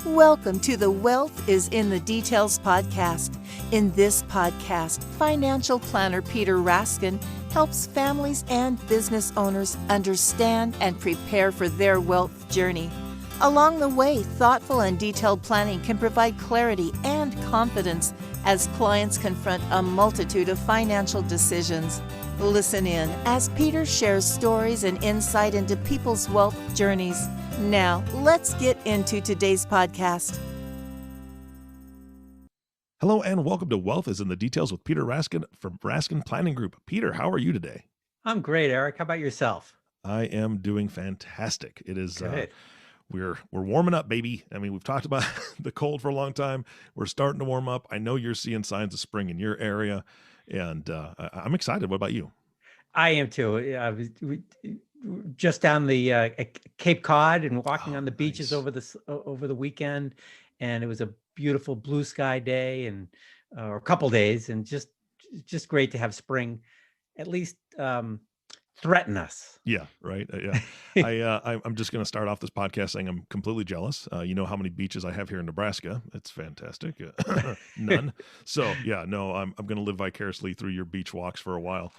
Welcome to the Wealth is in the Details podcast. In this podcast, financial planner Peter Raskin helps families and business owners understand and prepare for their wealth journey. Along the way, thoughtful and detailed planning can provide clarity and confidence as clients confront a multitude of financial decisions. Listen in as Peter shares stories and insight into people's wealth journeys. Now, let's get into today's podcast. Hello and welcome to Wealth is in the Details with Peter Raskin from Raskin Planning Group. Peter, how are you today? I'm great, Eric. How about yourself? I am doing fantastic. It is Good. We're warming up, baby. I mean, we've talked about the cold for a long time. We're starting to warm up. I know you're seeing signs of spring in your area, and I'm excited. What about you? I am too. I was just down the Cape Cod and walking on the beaches nice. over the weekend, and it was a beautiful blue sky day and or a couple days, and just great to have spring at least threaten us. Yeah, right. I'm just going to start off this podcast saying I'm completely jealous. You know how many beaches I have here in Nebraska. It's fantastic. None. So yeah, no, I'm going to live vicariously through your beach walks for a while.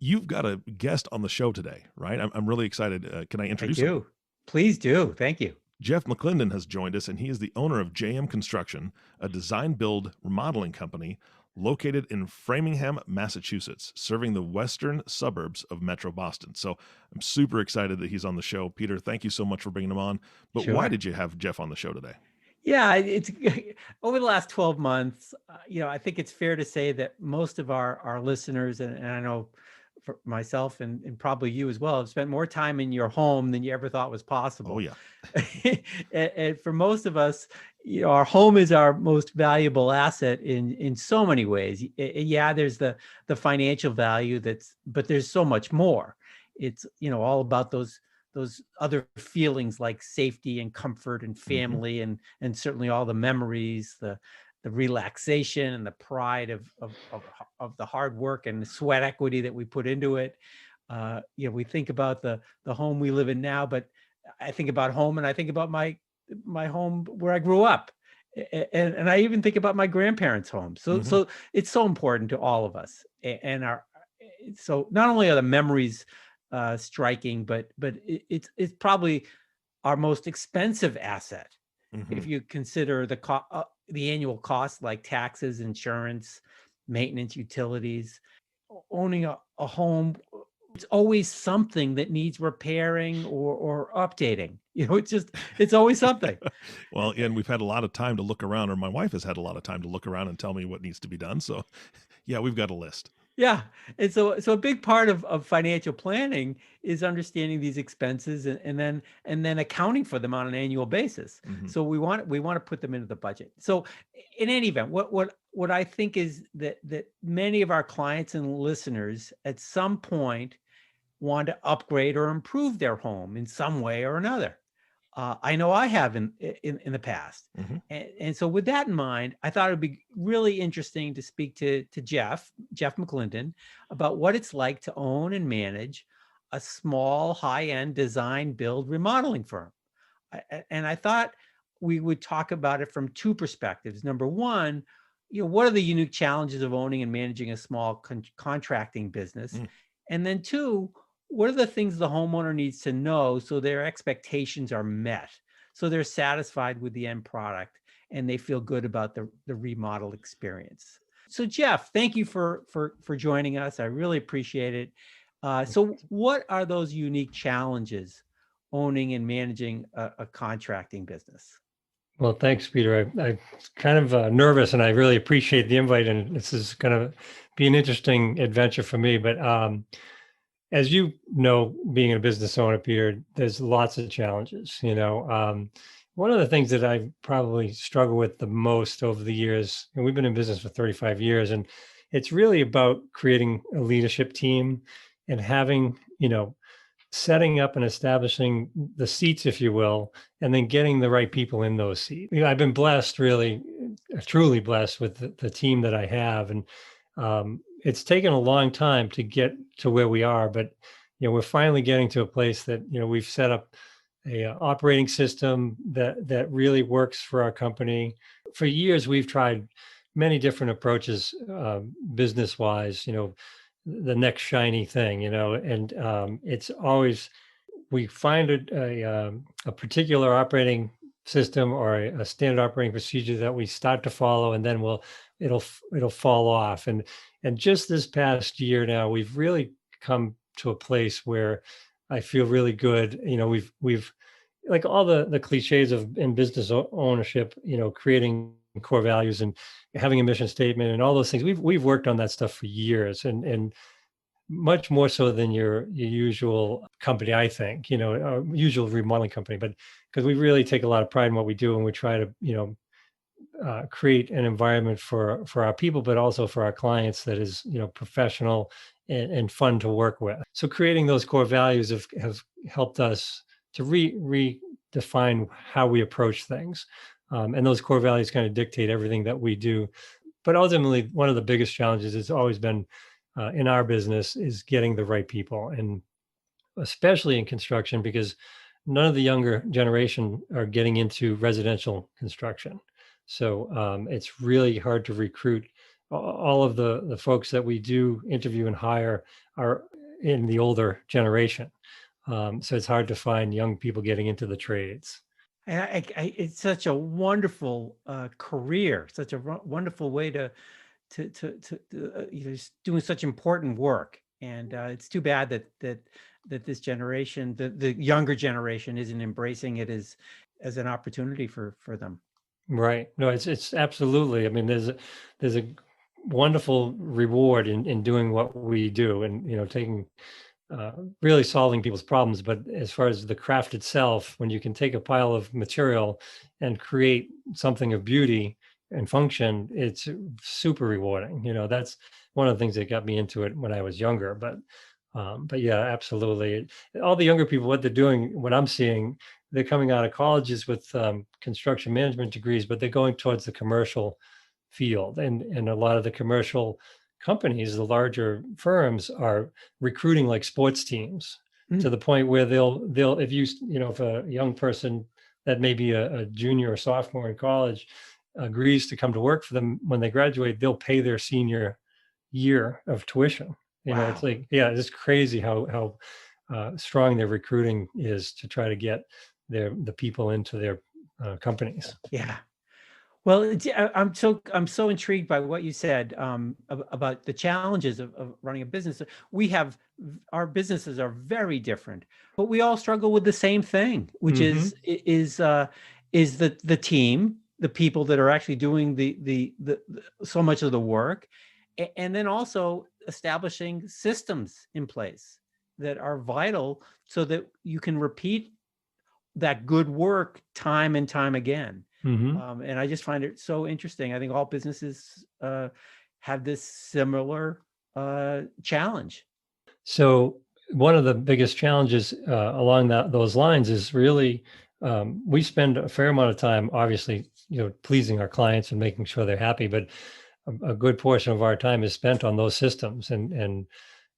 You've got a guest on the show today, right? I'm really excited. Can I introduce him? Please do. Thank you. Jeff McLinden has joined us, and he is the owner of JM Construction, a design build remodeling company located in Framingham, Massachusetts, serving the western suburbs of Metro Boston. So I'm super excited that he's on the show. Peter, thank you so much for bringing him on. But Sure. Why did you have Jeff on the show today? Yeah, it's over the last 12 months, I think it's fair to say that most of our listeners, and I know for myself and probably you as well, have spent more time in your home than you ever thought was possible. Oh, yeah. And for most of us, our home is our most valuable asset in so many ways. Yeah, there's the financial value but there's so much more. It's, all about those other feelings like safety and comfort and family, and certainly all the memories, the relaxation and the pride of the hard work and the sweat equity that we put into it. We think about the home we live in now, but I think about home and I think about my home where I grew up. And I even think about my grandparents' home. So it's so important to all of us. So not only are the memories striking, but it's probably our most expensive asset. If you consider the annual costs like taxes, insurance, maintenance, utilities. Owning a home, it's always something that needs repairing or updating. It's always something. Well, and we've had a lot of time to look around, or my wife has had a lot of time to look around and tell me what needs to be done. So yeah, we've got a list. Yeah. And so a big part of financial planning is understanding these expenses and then accounting for them on an annual basis. So we want to put them into the budget. So in any event, what I think is that many of our clients and listeners at some point want to upgrade or improve their home in some way or another. I know I have in the past. And so with that in mind, I thought it'd be really interesting to speak to Jeff McLinden about what it's like to own and manage a small high-end design build remodeling firm. And I thought we would talk about it from two perspectives. Number one, what are the unique challenges of owning and managing a small contracting business? And then two, what are the things the homeowner needs to know so their expectations are met, so they're satisfied with the end product and they feel good about the remodel experience? So Jeff, thank you for joining us. I really appreciate it. So what are those unique challenges owning and managing a contracting business? Well, thanks, Peter. I'm kind of nervous, and I really appreciate the invite. And this is going to be an interesting adventure for me. But as you know, being a business owner, Peter, there's lots of challenges. One of the things that I've probably struggled with the most over the years, and we've been in business for 35 years, and it's really about creating a leadership team and having, setting up and establishing the seats, if you will, and then getting the right people in those seats. I've been blessed, really, truly blessed with the team that I have. And it's taken a long time to get to where we are, but we're finally getting to a place that we've set up operating system that really works for our company. For years, we've tried many different approaches, business wise. The next shiny thing. And it's always we find a particular operating system or a standard operating procedure that we start to follow, and then it'll fall off. And just this past year now, we've really come to a place where I feel really good. We've like all the cliches in business ownership, creating core values and having a mission statement and all those things. We've worked on that stuff for years, and much more so than your usual company, I think, usual remodeling company, but because we really take a lot of pride in what we do, and we try to, create an environment for our people, but also for our clients that is, professional and fun to work with. So creating those core values have helped us to redefine how we approach things. And those core values kind of dictate everything that we do. But ultimately, one of the biggest challenges has always been in our business is getting the right people, and especially in construction, because none of the younger generation are getting into residential construction. So it's really hard to recruit. All of the folks that we do interview and hire are in the older generation. So it's hard to find young people getting into the trades. And it's such a wonderful career, such a wonderful way to doing such important work. And it's too bad that this generation, the younger generation, isn't embracing it as an opportunity for them. Right. No, it's absolutely. I mean, there's a wonderful reward in doing what we do, and taking really solving people's problems. But as far as the craft itself, when you can take a pile of material and create something of beauty and function, it's super rewarding. That's one of the things that got me into it when I was younger. But yeah, absolutely. All the younger people, what they're doing, what I'm seeing, they're coming out of colleges with construction management degrees, but they're going towards the commercial field. And a lot of the commercial companies, the larger firms, are recruiting like sports teams to the point where they'll if a young person that may be a junior or sophomore in college agrees to come to work for them when they graduate, they'll pay their senior year of tuition. Wow. It's like, yeah, it's crazy how strong their recruiting is to try to get the people into their companies. Yeah. Well, I'm so intrigued by what you said about the challenges of running a business. Our businesses are very different, but we all struggle with the same thing, which is the team, the people that are actually doing the so much of the work, and then also establishing systems in place that are vital so that you can repeat that good work time and time again. And I just find it so interesting. I think all businesses have this similar challenge. So one of the biggest challenges along those lines is really we spend a fair amount of time, obviously, pleasing our clients and making sure they're happy, but a good portion of our time is spent on those systems and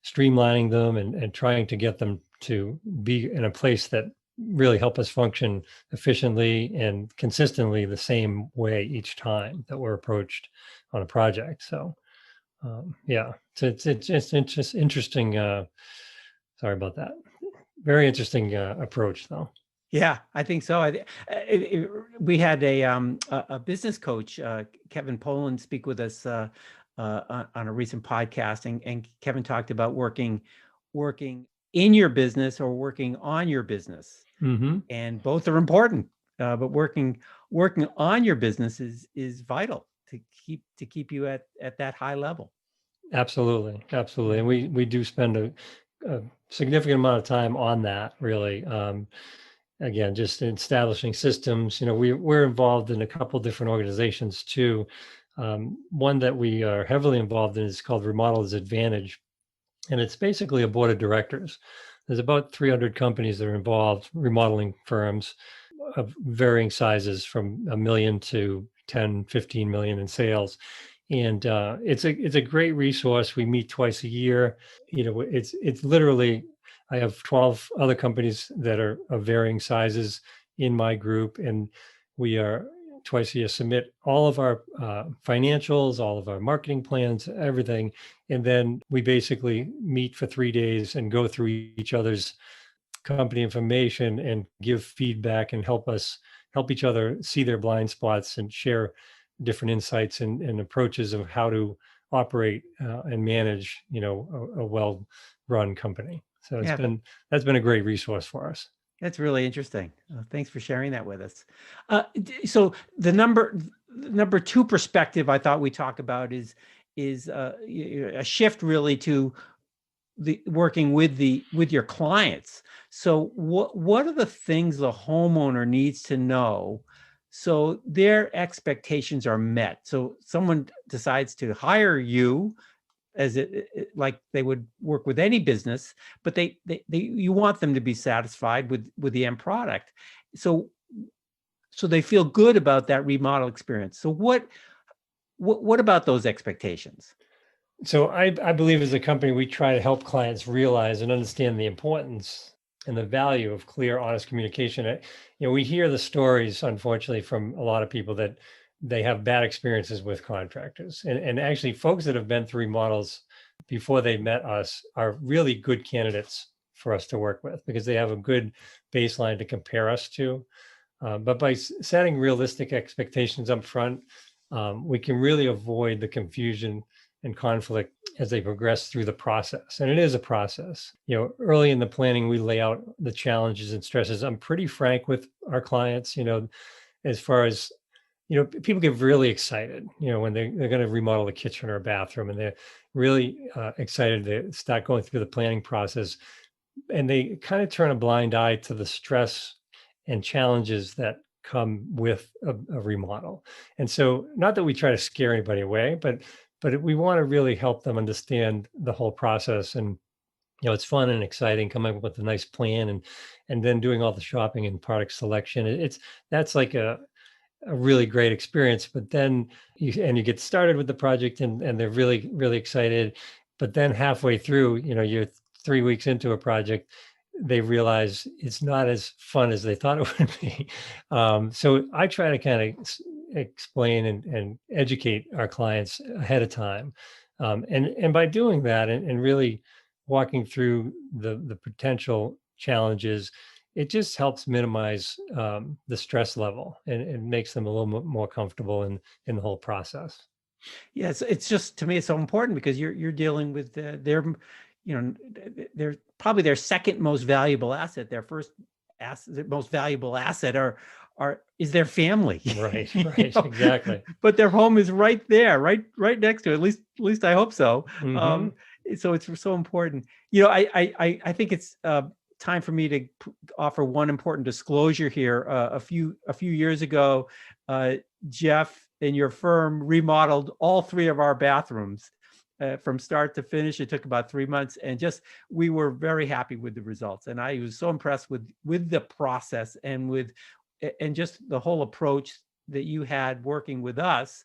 streamlining them and trying to get them to be in a place that really help us function efficiently and consistently the same way each time that we're approached on a project. So yeah, it's just interesting. Sorry about that. Very interesting approach, though. Yeah, I think so. We had a business coach, Kevin Poland, speak with us on a recent podcast, and Kevin talked about working in your business or working on your business, and both are important. But working on your business is vital to keep you at that high level. Absolutely, and we do spend a significant amount of time on that, really. Again, just in establishing systems. We're involved in a couple different organizations too. One that we are heavily involved in is called Remodelers Advantage, and it's basically a board of directors. There's about 300 companies that are involved, remodeling firms of varying sizes from $1 million to 10, 15 million in sales. And it's a great resource. We meet twice a year. It's literally I have 12 other companies that are of varying sizes in my group, and we are twice a year submit all of our financials, all of our marketing plans, everything. And then we basically meet for 3 days and go through each other's company information and give feedback and help each other see their blind spots and share different insights and approaches of how to operate and manage, a well-run company. So that's been a great resource for us. That's really interesting. Thanks for sharing that with us. So the number two perspective I thought we talk about is a shift really to the working with your clients. So what are the things the homeowner needs to know so their expectations are met? So someone decides to hire you as like they would work with any business, but you want them to be satisfied with the end product. So they feel good about that remodel experience. So what about those expectations? So I believe as a company, we try to help clients realize and understand the importance and the value of clear, honest communication. We hear the stories, unfortunately, from a lot of people that they have bad experiences with contractors. And actually folks that have been through remodels before they met us are really good candidates for us to work with because they have a good baseline to compare us to. But by setting realistic expectations up front, we can really avoid the confusion and conflict as they progress through the process. And it is a process. Early in the planning, we lay out the challenges and stresses. I'm pretty frank with our clients, as far as, people get really excited, when they're going to remodel a kitchen or a bathroom, and they're really excited to start going through the planning process. And they kind of turn a blind eye to the stress and challenges that come with a remodel. And so not that we try to scare anybody away, but we want to really help them understand the whole process. And it's fun and exciting coming up with a nice plan and then doing all the shopping and product selection. That's like a really great experience. But then you get started with the project and they're really, really excited. But then halfway through, you're 3 weeks into a project, they realize it's not as fun as they thought it would be. So I try to kind of explain and educate our clients ahead of time. And by doing that and really walking through the potential challenges, it just helps minimize the stress level and makes them a little more comfortable in the whole process. Yes, it's just, to me, it's so important because you're dealing with they're probably their second most valuable asset. Their first most valuable asset is their family. Right, exactly. But their home is right there, right next to it. At least I hope so. Mm-hmm. So it's so important. I think it's time for me to offer one important disclosure here. A few years ago, Jeff and your firm remodeled all 3 of our bathrooms. From start to finish. It took about 3 months, and we were very happy with the results. And I was so impressed with the process and just the whole approach that you had working with us.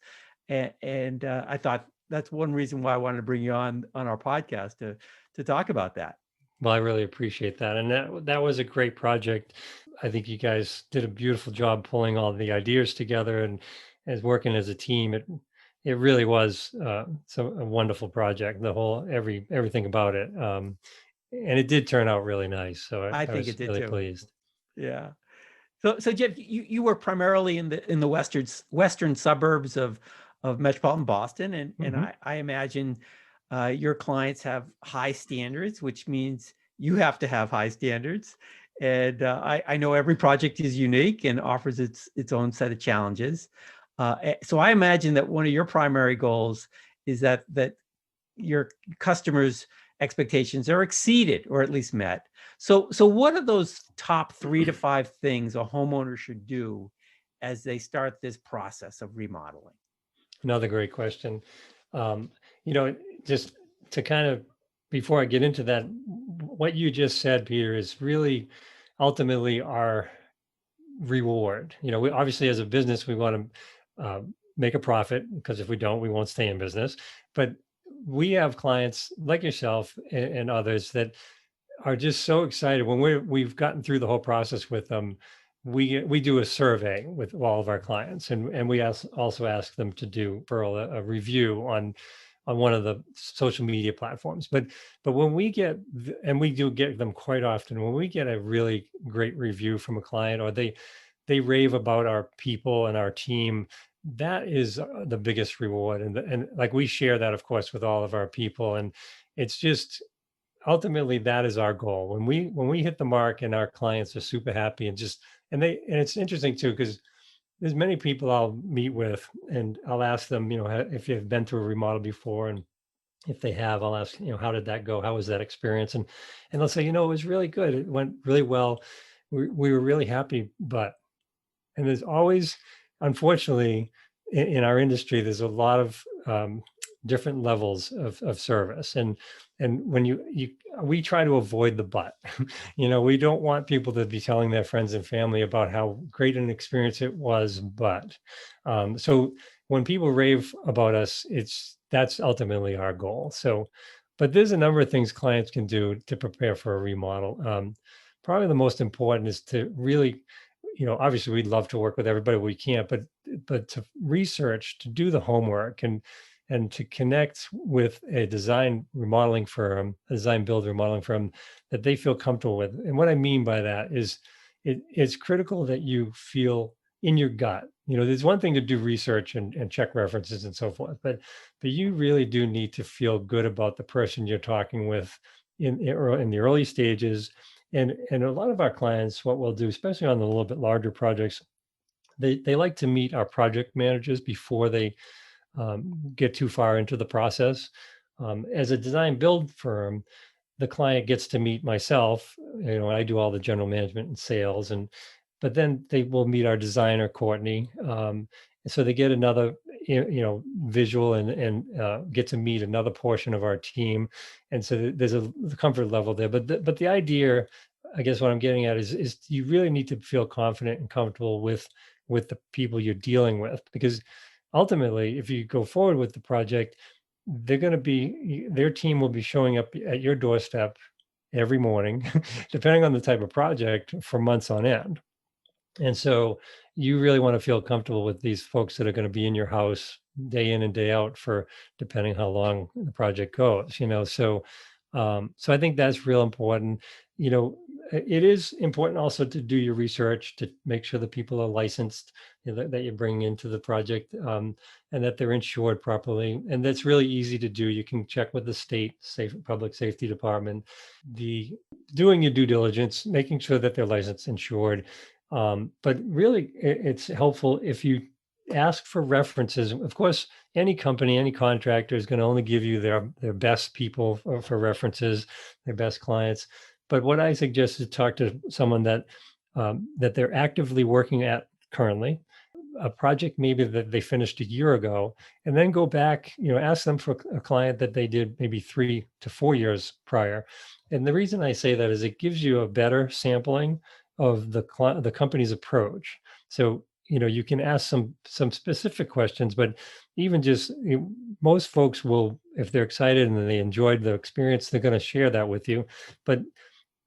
And I thought that's one reason why I wanted to bring you on our podcast to talk about that. Well, I really appreciate that. And that was a great project. I think you guys did a beautiful job pulling all the ideas together and as working as a team. It really was a wonderful project, everything about it. And it did turn out really nice. So I think it did really too. Pleased. Yeah. So Jeff, you were primarily in the western suburbs of metropolitan Boston. And I imagine your clients have high standards, which means you have to have high standards. And I know every project is unique and offers its own set of challenges. So I imagine that one of your primary goals is that your customers' expectations are exceeded or at least met. So what are those top 3 to 5 things a homeowner should do as they start this process of remodeling? Another great question. Just to kind of, before I get into that, what you just said, Peter, is really ultimately our reward. We obviously, as a business, we want to make a profit, because if we don't, we won't stay in business. But we have clients like yourself and others that are just so excited when we've gotten through the whole process with them. We do a survey with all of our clients, and we also ask them to do a review on one of the social media platforms. But when we get, and we do get them quite often, when we get a really great review from a client, or they rave about our people and our team, that is the biggest reward. And like, we share that, of course, with all of our people, and it's just, ultimately, that is our goal. When we hit the mark and our clients are super happy, and it's interesting too, because there's many people I'll meet with, and I'll ask them, if they've been through a remodel before, and if they have, I'll ask, how did that go? How was that experience? And they'll say, it was really good. It went really well. We were really happy, and there's always, unfortunately, in our industry, there's a lot of different levels of service, and when we try to avoid the but. We don't want people to be telling their friends and family about how great an experience it was, but so when people rave about us, that's ultimately our goal. So, but there's a number of things clients can do to prepare for a remodel. Probably the most important is to really, obviously we'd love to work with everybody we can't, but to research, to do the homework, and to connect with a design build remodeling firm that they feel comfortable with. And what I mean by that is it's critical that you feel in your gut. There's one thing to do research and check references and so forth, but you really do need to feel good about the person you're talking with in the early stages. And a lot of our clients, what we'll do, especially on the little bit larger projects, they like to meet our project managers before they get too far into the process. As a design build firm, the client gets to meet myself. I do all the general management and sales, but then they will meet our designer, Courtney. So they get another, visual and get to meet another portion of our team. And so there's a comfort level there. But the idea, I guess what I'm getting at is you really need to feel confident and comfortable with the people you're dealing with, because ultimately, if you go forward with the project, their team will be showing up at your doorstep every morning, depending on the type of project, for months on end. And so you really want to feel comfortable with these folks that are going to be in your house day in and day out for, depending how long the project goes, so I think that's real important. It is important also to do your research to make sure that people are licensed, that you bring into the project, and that they're insured properly. And that's really easy to do. You can check with the state public safety department, doing your due diligence, making sure that they're licensed, insured. But really, it's helpful if you ask for references. Of course, any company, any contractor is going to only give you their best people for references, their best clients. But what I suggest is talk to someone that they're actively working at currently, a project maybe that they finished a year ago, and then go back, ask them for a client that they did maybe 3 to 4 years prior. And the reason I say that is it gives you a better sampling of the company's approach. So, you can ask some specific questions, but even just most folks will, if they're excited and they enjoyed the experience, they're going to share that with you. But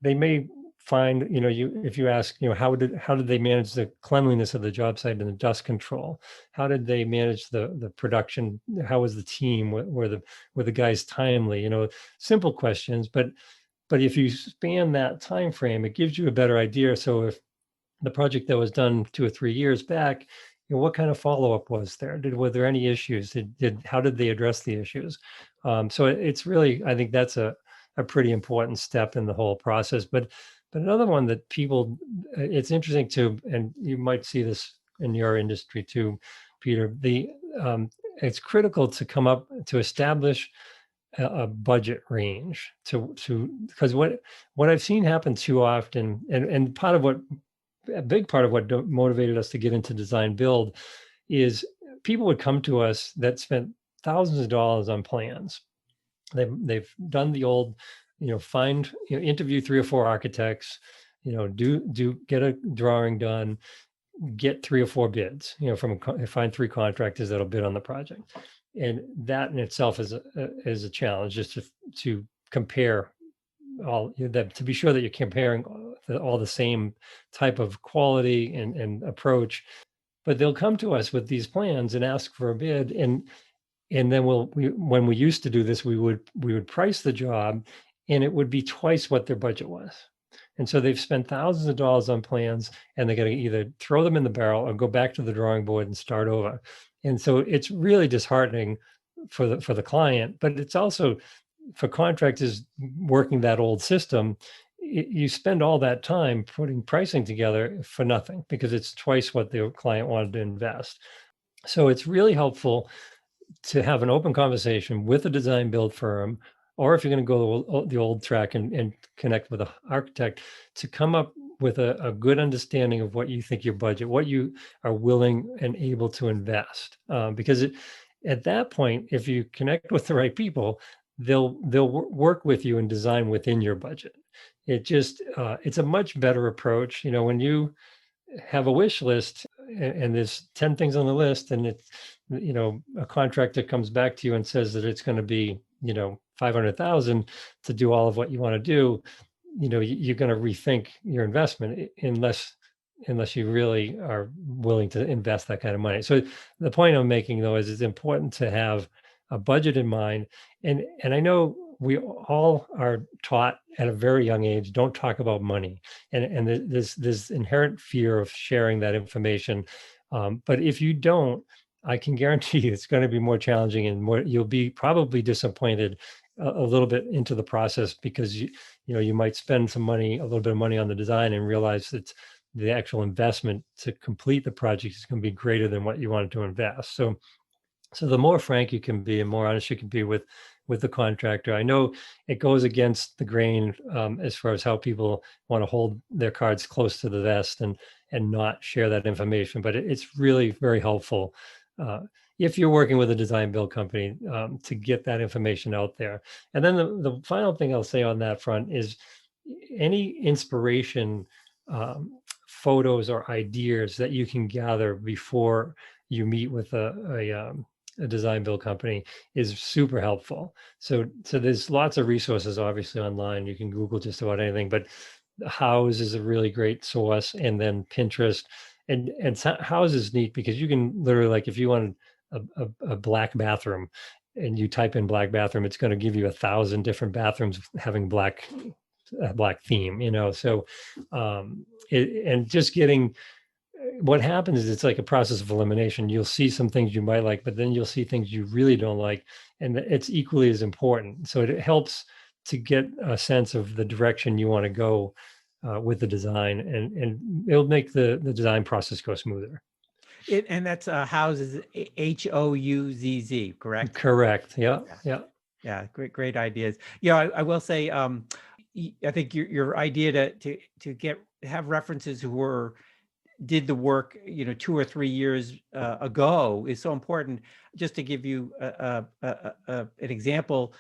they may find, if you ask, how did they manage the cleanliness of the job site and the dust control? How did they manage the production? How was the team? Were the guys timely? Simple questions, but if you span that time frame, it gives you a better idea. So if the project that was done 2 or 3 years back, what kind of follow-up was there? Were there any issues? How did they address the issues? So it's really, I think that's a pretty important step in the whole process. But another one that people, it's interesting too, and you might see this in your industry too, Peter. It's critical to establish a budget range because what I've seen happen too often, and a big part of what motivated us to get into design build is people would come to us that spent thousands of dollars on plans. They've done the old, interview 3 or 4 architects, get a drawing done, get 3 or 4 bids, find 3 contractors that'll bid on the project. And that in itself is a challenge, just to compare all that, to be sure that you're comparing all the same type of quality and approach. But they'll come to us with these plans and ask for a bid, and then when we used to do this, we would price the job, and it would be twice what their budget was. And so they've spent thousands of dollars on plans, and they're going to either throw them in the barrel or go back to the drawing board and start over. And so it's really disheartening for the client, but it's also for contractors working that old system. You spend all that time putting pricing together for nothing because it's twice what the client wanted to invest. So it's really helpful to have an open conversation with a design build firm, or if you're going to go the old track and connect with an architect, to come up with a good understanding of what you think your budget, what you are willing and able to invest. Because at that point, if you connect with the right people, they'll work with you and design within your budget. It's a much better approach. When you have a wish list and there's 10 things on the list, and it's, a contractor comes back to you and says that it's going to be, $500,000 to do all of what you want to do, you're going to rethink your investment unless you really are willing to invest that kind of money. So the point I'm making, though, is it's important to have a budget in mind. And I know we all are taught at a very young age, don't talk about money. And there's inherent fear of sharing that information. But if you don't, I can guarantee you it's going to be more challenging, and you'll be probably disappointed a little bit into the process, because you might spend a little bit of money on the design and realize that the actual investment to complete the project is going to be greater than what you wanted to invest. So the more frank you can be and more honest you can be with the contractor. I know it goes against the grain as far as how people want to hold their cards close to the vest and not share that information, but it's really very helpful if you're working with a design build company to get that information out there. And then the final thing I'll say on that front is any inspiration, photos or ideas that you can gather before you meet with a design build company is super helpful. So there's lots of resources obviously online. You can Google just about anything, but House is a really great source, and then Pinterest. And House is neat because you can literally, like, if you want a black bathroom and you type in black bathroom, it's going to give you 1,000 different bathrooms having black theme, so and just getting, what happens is it's like a process of elimination. You'll see some things you might like, but then you'll see things you really don't like, and it's equally as important. So it helps to get a sense of the direction you want to go with the design, and it'll make the design process go smoother. And that's Houses, HOUZZ, correct? Correct. Yeah. Great ideas. I will say, I think your idea to have references who did the work 2 or 3 years ago is so important. Just to give you an example,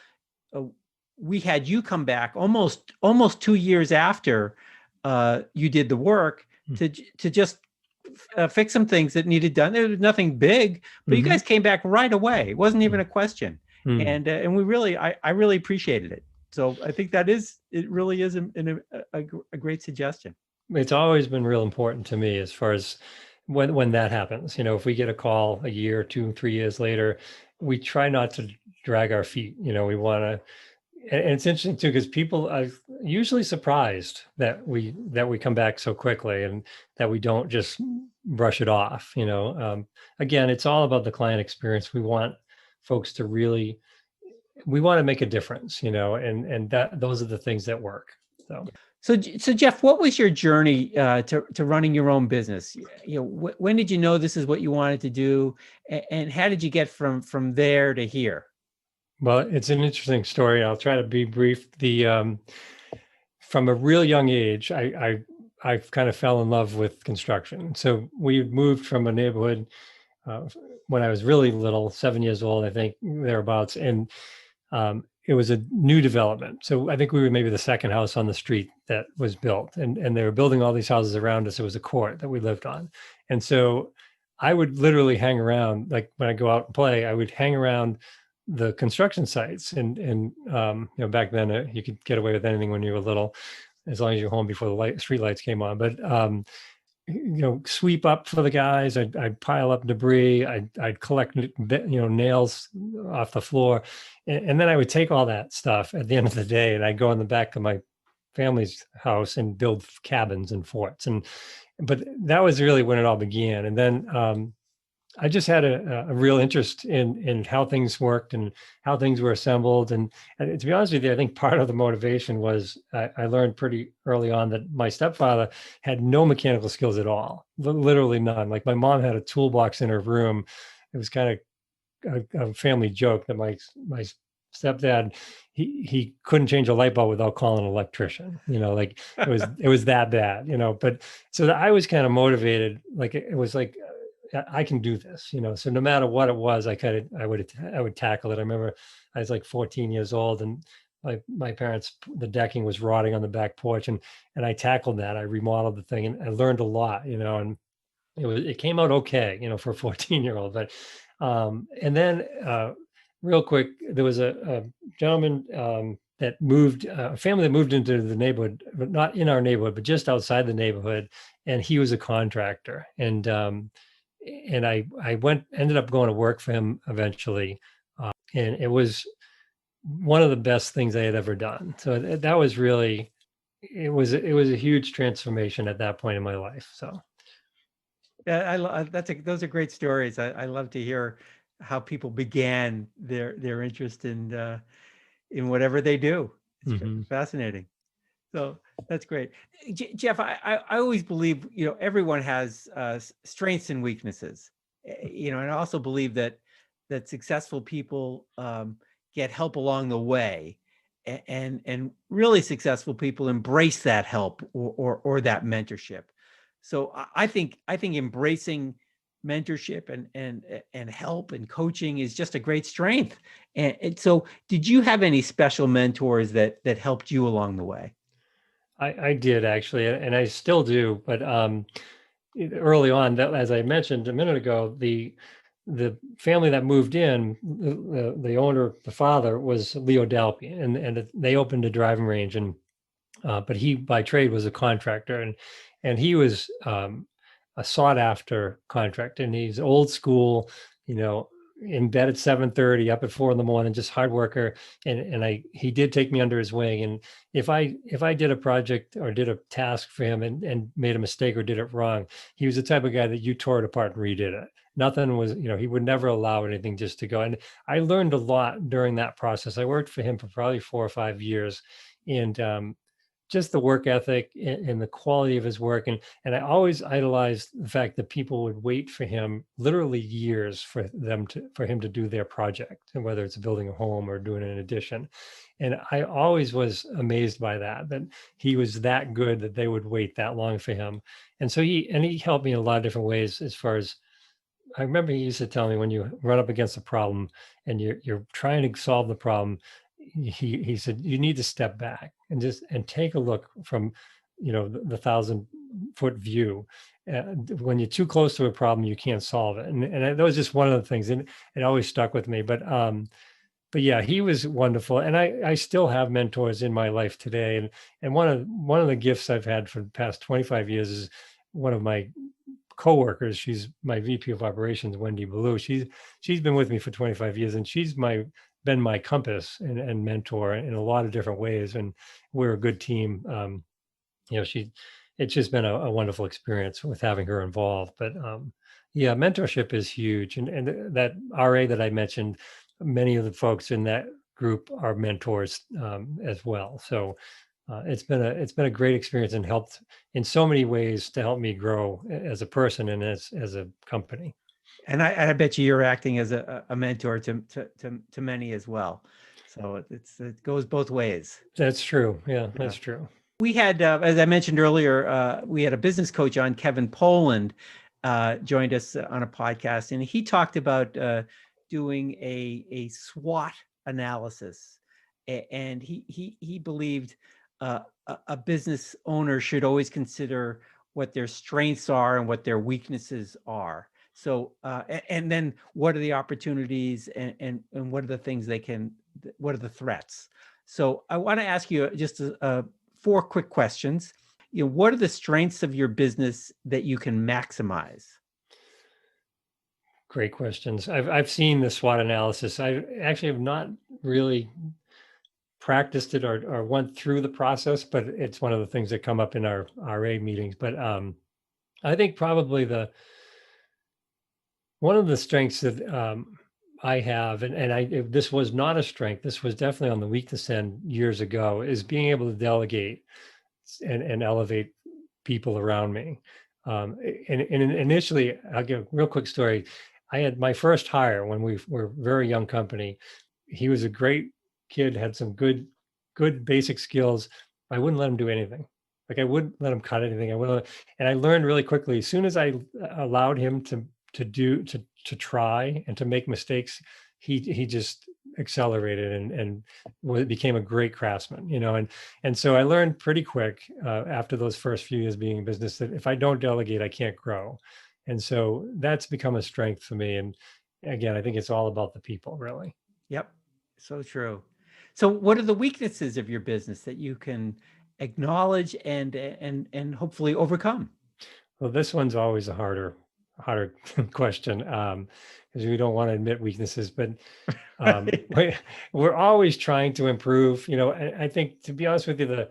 we had you come back almost 2 years after you did the work to just fix some things that needed done. There was nothing big, but you guys came back right away. It wasn't even a question, and we really, I really appreciated it. So I think it really is a great suggestion. It's always been real important to me as far as when that happens. If we get a call a year, 2, 3 years later, we try not to drag our feet. We want to. And it's interesting too, because people are usually surprised that we come back so quickly and that we don't just brush it off. Again, it's all about the client experience. We want folks to we want to make a difference, and those are the things that work. So Jeff, what was your journey to running your own business? When did you know this is what you wanted to do, and how did you get from there to here? Well, it's an interesting story. I'll try to be brief. From a real young age, I kind of fell in love with construction. So we moved from a neighborhood when I was really little, 7 years old, I think, thereabouts, and it was a new development. So I think we were maybe the second house on the street that was built, and they were building all these houses around us. It was a court that we lived on, and so I would literally hang around, like when I go out and play, I would hang around the construction sites, and back then you could get away with anything when you were little, as long as you're home before the street lights came on. But sweep up for the guys. I'd pile up debris. I'd collect nails off the floor, and then I would take all that stuff at the end of the day, and I'd go in the back of my family's house and build cabins and forts. But that was really when it all began. And then I just had a real interest in how things worked and how things were assembled. And to be honest with you, I think part of the motivation was I learned pretty early on that my stepfather had no mechanical skills at all, literally none. Like my mom had a toolbox in her room. It was kind of a family joke that my stepdad, he couldn't change a light bulb without calling an electrician, like it was that bad, but so I was kind of motivated. Like it was like, I can do this, so no matter what it was, I would tackle it. I remember I was like 14 years old, and my parents, the decking was rotting on the back porch, and I tackled that. I remodeled the thing, and I learned a lot, and it came out okay, for a 14-year-old. But and then real quick, there was a gentleman that moved, a family that moved into the neighborhood, but not in our neighborhood, but just outside the neighborhood, and he was a contractor, and I ended up going to work for him eventually. And it was one of the best things I had ever done. So that was really, it was a huge transformation at that point in my life. So. Yeah, those are great stories. I love to hear how people began their interest in whatever they do. It's fascinating. So that's great. Jeff, I always believe, everyone has strengths and weaknesses, and I also believe that successful people get help along the way, and really successful people embrace that help or that mentorship. So I think embracing mentorship and help and coaching is just a great strength. And so did you have any special mentors that helped you along the way? I did actually, and I still do. But early on, as I mentioned a minute ago, the family that moved in, the owner, the father, was Leo Dalpy, and they opened a driving range, and but he by trade was a contractor, and he was a sought after contractor, and he's old school, in bed at 7:30, up at 4 a.m, just hard worker. And he did take me under his wing. And if I did a project or did a task for him and made a mistake or did it wrong, he was the type of guy that you tore it apart and redid it. Nothing was, he would never allow anything just to go. And I learned a lot during that process. I worked for him for probably 4 or 5 years, and just the work ethic and the quality of his work. And I always idolized the fact that people would wait for him literally years for him to do their project, and whether it's building a home or doing an addition. And I always was amazed by that he was that good that they would wait that long for him. And so he helped me in a lot of different ways. As far as I remember, he used to tell me, when you run up against a problem and you're trying to solve the problem, he said, you need to step back and take a look from, the 1,000-foot view. When you're too close to a problem, you can't solve it. And that was just one of the things, and it always stuck with me. But yeah, he was wonderful. And I still have mentors in my life today. And one of the gifts I've had for the past 25 years is one of my coworkers. She's my VP of operations, Wendy Ballou. She's been with me for 25 years, and she's been my compass and mentor in a lot of different ways. And we're a good team. It's just been a wonderful experience with having her involved. But yeah, mentorship is huge. And that RA that I mentioned, many of the folks in that group are mentors as well. So it's been a great experience, and helped in so many ways to help me grow as a person and as a company. And I bet you're acting as a mentor to many as well. So it goes both ways. That's true. Yeah, that's true. We had, as I mentioned earlier, we had a business coach on, Kevin Poland, joined us on a podcast, and he talked about doing a SWOT analysis. And he believed a business owner should always consider what their strengths are and what their weaknesses are. So, and then what are the opportunities and what are the things what are the threats? So I want to ask you just 4 quick questions. What are the strengths of your business that you can maximize? Great questions. I've seen the SWOT analysis. I actually have not really practiced it or went through the process, but it's one of the things that come up in our RA meetings. But I think probably one of the strengths that I have, this was not a strength, this was definitely on the weakness end years ago, is being able to delegate and elevate people around me. And initially, I'll give a real quick story. I had my first hire when we were a very young company. He was a great kid, had some good basic skills. I wouldn't let him do anything. Like I wouldn't let him cut anything. And I learned really quickly, as soon as I allowed him to try and to make mistakes, he just accelerated and became a great craftsman, and so I learned pretty quick after those first few years being in business that if I don't delegate, I can't grow. And so that's become a strength for me. And again, I think it's all about the people, really. Yep. So true. So what are the weaknesses of your business that you can acknowledge and hopefully overcome? Well, this one's always a harder question, because we don't want to admit weaknesses, but we're always trying to improve. I think, to be honest with you,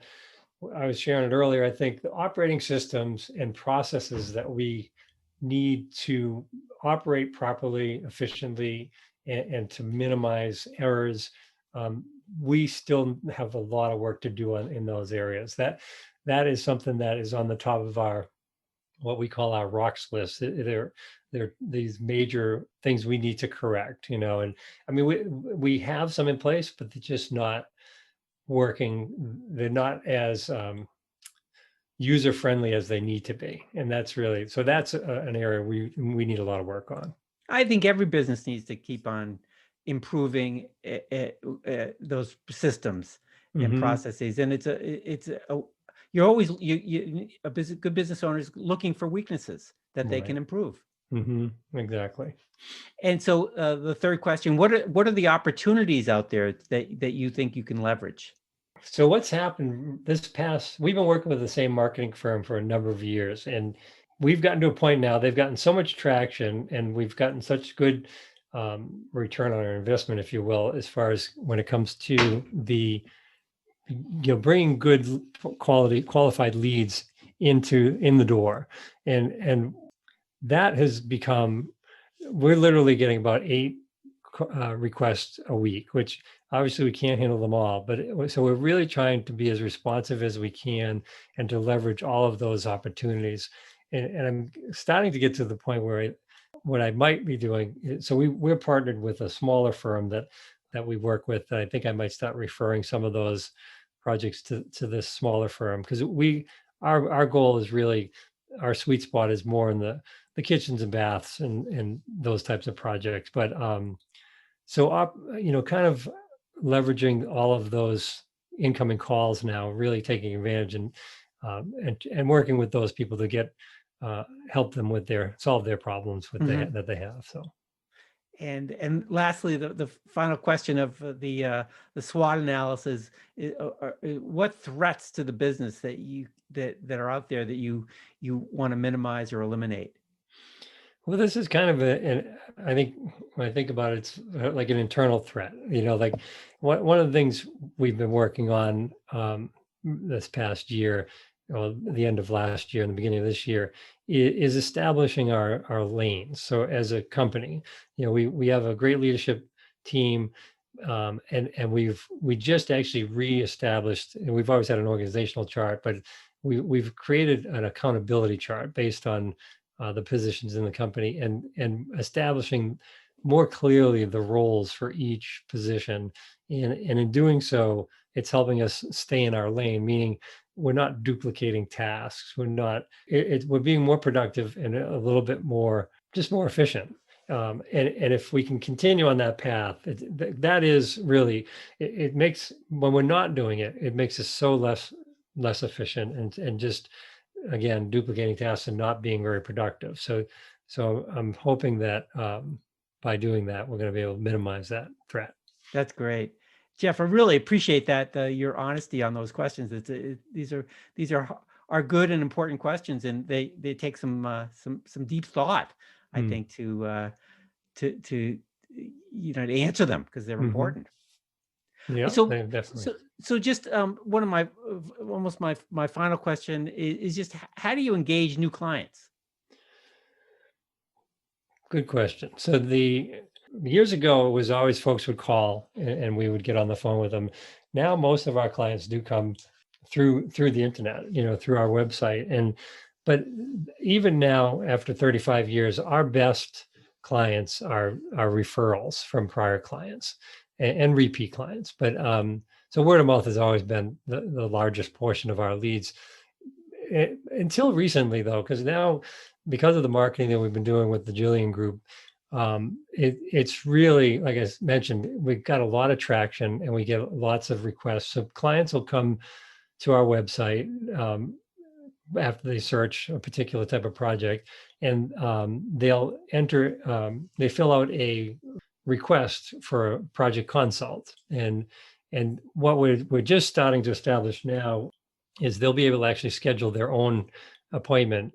I was sharing it earlier, I think the operating systems and processes that we need to operate properly, efficiently, and to minimize errors, we still have a lot of work to do in those areas. That is something that is on the top of what we call our rocks list. They're these major things we need to correct, and I mean, we have some in place, but they're just not working. They're not as user-friendly as they need to be. And that's an area we need a lot of work on. I think every business needs to keep on improving those systems and processes. And you're always good business owners looking for weaknesses that they can improve. Exactly. And so the third question: what are the opportunities out there that you think you can leverage? So what's happened we've been working with the same marketing firm for a number of years, and we've gotten to a point now, they've gotten so much traction and we've gotten such good return on our investment, if you will, as far as when it comes to bringing good qualified leads in the door. And that has become, we're literally getting about 8 requests a week, which obviously we can't handle them all, so we're really trying to be as responsive as we can and to leverage all of those opportunities. And I'm starting to get to the point where what I might be doing. So we're partnered with a smaller firm that we work with. I think I might start referring some of those projects to this smaller firm, because our goal is really, our sweet spot is more in the kitchens and baths and those types of projects. But kind of leveraging all of those incoming calls now, really taking advantage and working with those people to help them solve their problems that they have. So. And lastly, the final question of the SWOT analysis: what threats to the business that are out there that you want to minimize or eliminate? Well, this is kind of I think when I think about it, it's like an internal threat. Like one of the things we've been working on this past year, or the end of last year and the beginning of this year, is establishing our lanes. So as a company, we have a great leadership team, and we just actually reestablished, and we've always had an organizational chart, but we've created an accountability chart based on the positions in the company, and establishing more clearly the roles for each position. And in doing so, it's helping us stay in our lane, meaning we're not duplicating tasks. We're being more productive and a little bit more efficient. And if we can continue on that path, that is really, it makes, when we're not doing it, it makes us so less efficient and just, again, duplicating tasks and not being very productive. So So I'm hoping that by doing that, we're going to be able to minimize that threat. That's great. Jeff, I really appreciate that, your honesty on those questions. These are good and important questions, and they take some deep thought, I think, to answer them, because they're important. Yeah, so definitely. So just one of my final question is just, how do you engage new clients? Good question. So years ago, it was always folks would call and we would get on the phone with them. Now, most of our clients do come through the internet, through our website. But even now, after 35 years, our best clients are referrals from prior clients and repeat clients. But so word of mouth has always been the largest portion of our leads. Until recently, though, because of the marketing that we've been doing with the Jillian Group, it's really, like I mentioned, we've got a lot of traction and we get lots of requests. So clients will come to our website after they search a particular type of project, and they'll they fill out a request for a project consult. And what we're just starting to establish now is they'll be able to actually schedule their own appointment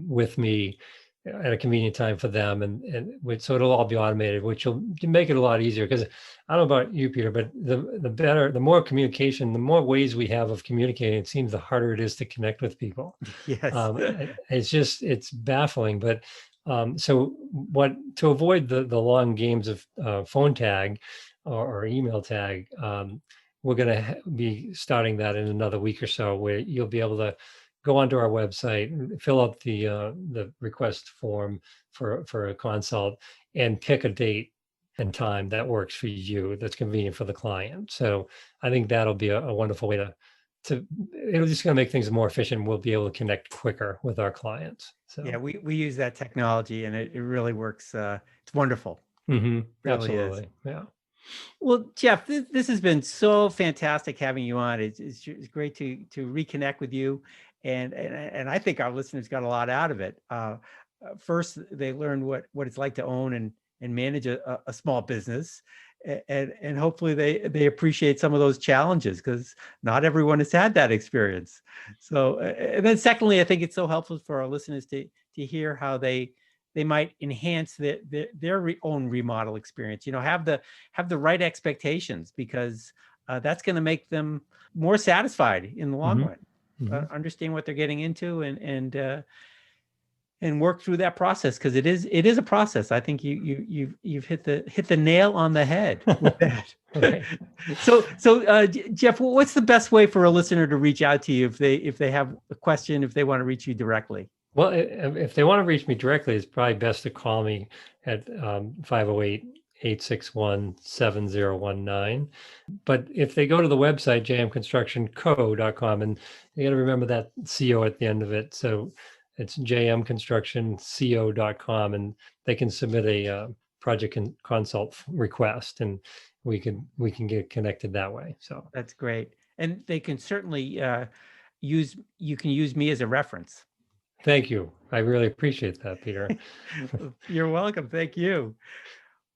with me at a convenient time for them, and so it'll all be automated, which will make it a lot easier. Because I don't know about you, Peter, but the more communication, the more ways we have of communicating, it seems the harder it is to connect with people. Yes. It's baffling. But so to avoid the long games of phone tag or email tag, we're going to be starting that in another week or so, where you'll be able to go onto our website, fill out the request form for a consult, and pick a date and time that works for you, that's convenient for the client. So I think that'll be a wonderful way it'll just going to make things more efficient. We'll be able to connect quicker with our clients. So yeah, we use that technology, and it really works. It's wonderful. Really Absolutely. Is. Yeah. Well, Jeff, this has been so fantastic having you on. It's great to reconnect with you, and I think our listeners got a lot out of it. First, they learned what it's like to own and manage a small business, and hopefully they appreciate some of those challenges, because not everyone has had that experience. So, and then secondly, I think it's so helpful for our listeners to hear how they might enhance their own remodel experience. Have the right expectations, because that's going to make them more satisfied in the long run. Understand what they're getting into, and work through that process, because it is a process. I think you've hit the nail on the head with that. Okay. So Jeff, what's the best way for a listener to reach out to you if they have a question, if they want to reach you directly? Well, if they want to reach me directly, it's probably best to call me at 508-861-7019. But if they go to the website, jmconstructionco.com, and you got to remember that CO at the end of it. So it's jmconstructionco.com, and they can submit a project consult request, and we can get connected that way. So that's great. And they can certainly use me as a reference. Thank you. I really appreciate that, Peter. You're welcome. Thank you.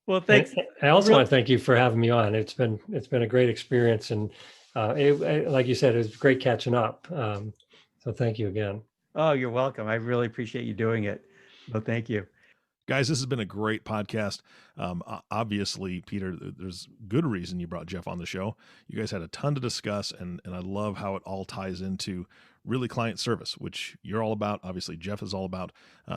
Well, thanks. I also want to thank you for having me on. It's been a great experience, and like you said, it was great catching up. So thank you again. Oh, you're welcome. I really appreciate you doing it. Well, thank you. Guys, this has been a great podcast. Obviously, Peter, there's good reason you brought Jeff on the show. You guys had a ton to discuss, and I love how it all ties into really client service, which you're all about. Obviously, Jeff is all about.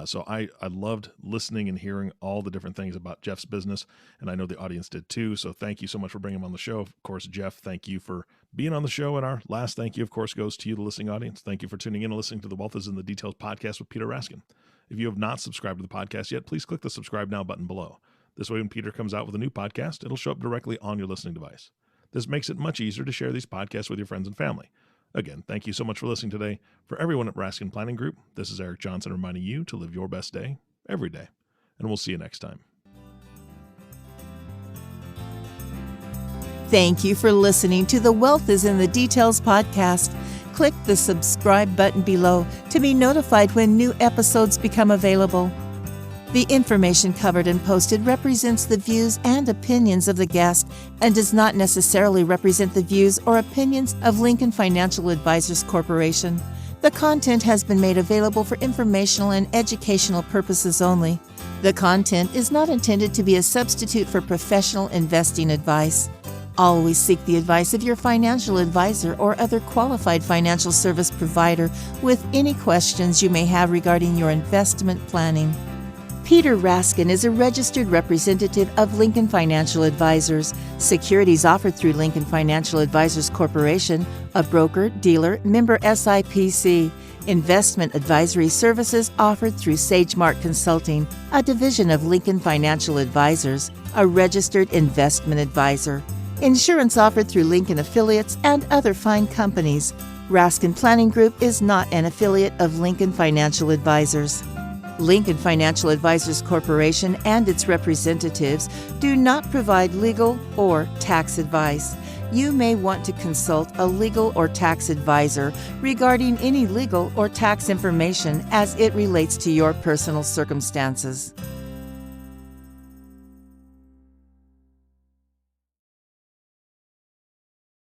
So I loved listening and hearing all the different things about Jeff's business, and I know the audience did too. So thank you so much for bringing him on the show. Of course, Jeff, thank you for being on the show. And our last thank you, of course, goes to you, the listening audience. Thank you for tuning in and listening to the Wealth is in the Details podcast with Peter Raskin. If you have not subscribed to the podcast yet, please click the subscribe now button below. This way, when Peter comes out with a new podcast, it'll show up directly on your listening device. This makes it much easier to share these podcasts with your friends and family. Again, thank you so much for listening today. For everyone at Raskin Planning Group, this is Eric Johnson reminding you to live your best day every day. And we'll see you next time. Thank you for listening to the Wealth is in the Details podcast. Click the subscribe button below to be notified when new episodes become available. The information covered and posted represents the views and opinions of the guest and does not necessarily represent the views or opinions of Lincoln Financial Advisors Corporation. The content has been made available for informational and educational purposes only. The content is not intended to be a substitute for professional investing advice. Always seek the advice of your financial advisor or other qualified financial service provider with any questions you may have regarding your investment planning. Peter Raskin is a registered representative of Lincoln Financial Advisors. Securities offered through Lincoln Financial Advisors Corporation, a broker, dealer, member SIPC. Investment advisory services offered through SageMark Consulting, a division of Lincoln Financial Advisors, a registered investment advisor. Insurance offered through Lincoln affiliates and other fine companies. Raskin Planning Group is not an affiliate of Lincoln Financial Advisors. Lincoln Financial Advisors Corporation and its representatives do not provide legal or tax advice. You may want to consult a legal or tax advisor regarding any legal or tax information as it relates to your personal circumstances.